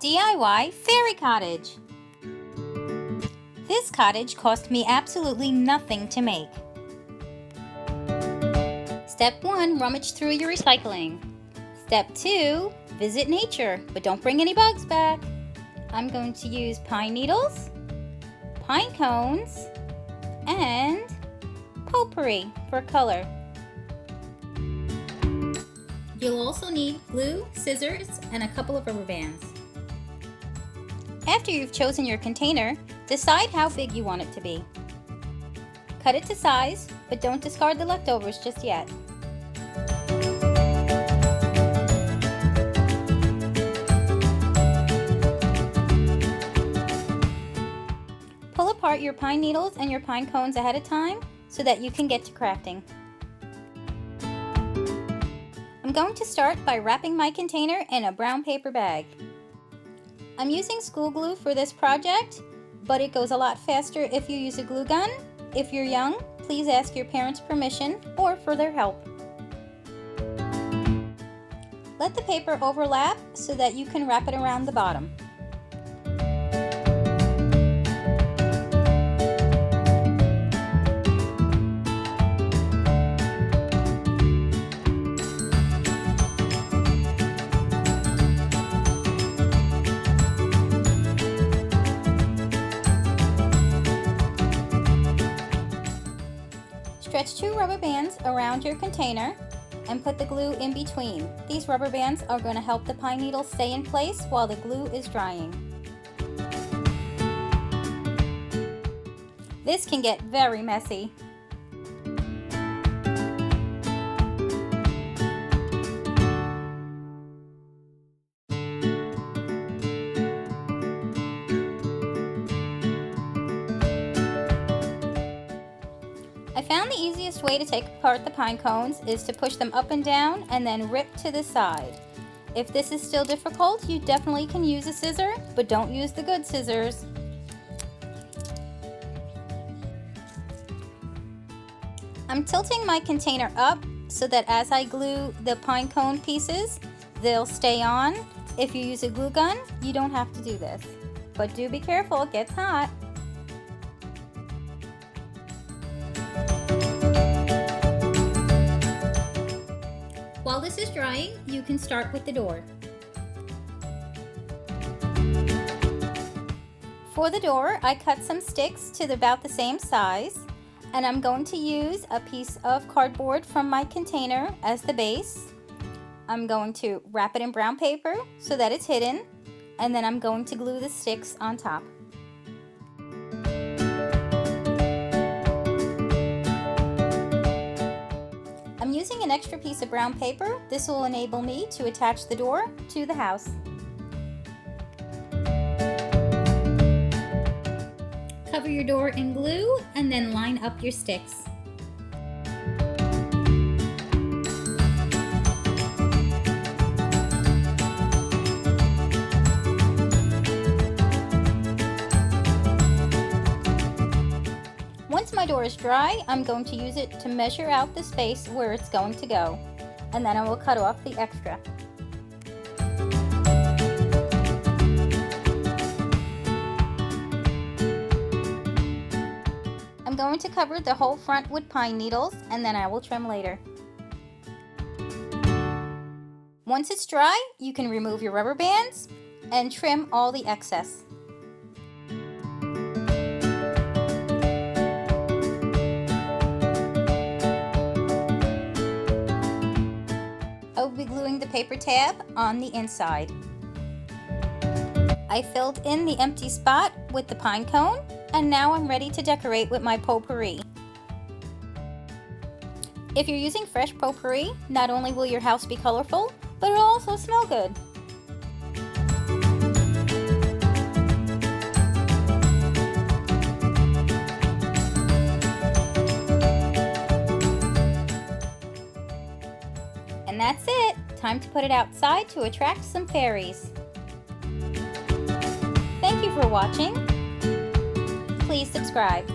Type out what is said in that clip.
DIY Fairy Cottage. This cottage cost me absolutely nothing to make. Step 1, rummage through your recycling. Step 2, visit nature, but don't bring any bugs back. I'm going to use pine needles, pine cones, and potpourri for color. You'll also need glue, scissors, and a couple of rubber bands. After you've chosen your container, decide how big you want it to be. Cut it to size, but don't discard the leftovers just yet. Pull apart your pine needles and your pine cones ahead of time so that you can get to crafting. I'm going to start by wrapping my container in a brown paper bag. I'm using school glue for this project, but it goes a lot faster if you use a glue gun. If you're young, please ask your parents' permission or for their help. Let the paper overlap so that you can wrap it around the bottom. Stretch 2 rubber bands around your container and put the glue in between. These rubber bands are going to help the pine needles stay in place while the glue is drying. This can get very messy. I found the easiest way to take apart the pine cones is to push them up and down and then rip to the side. If this is still difficult, you definitely can use a scissor, but don't use the good scissors. I'm tilting my container up so that as I glue the pine cone pieces, they'll stay on. If you use a glue gun, you don't have to do this, but do be careful, it gets hot. While this is drying, you can start with the door. For the door, I cut some sticks to about the same size, and I'm going to use a piece of cardboard from my container as the base. I'm going to wrap it in brown paper so that it's hidden, and then I'm going to glue the sticks on top. I'm using an extra piece of brown paper. This will enable me to attach the door to the house. Cover your door in glue and then line up your sticks. Once my door is dry, I'm going to use it to measure out the space where it's going to go, and then I will cut off the extra. I'm going to cover the whole front with pine needles, and then I will trim later. Once it's dry, you can remove your rubber bands and trim all the excess. I will be gluing the paper tab on the inside. I filled in the empty spot with the pine cone, and now I'm ready to decorate with my potpourri. If you're using fresh potpourri, not only will your house be colorful, but it'll also smell good. And that's it! Time to put it outside to attract some fairies. Thank you for watching. Please subscribe.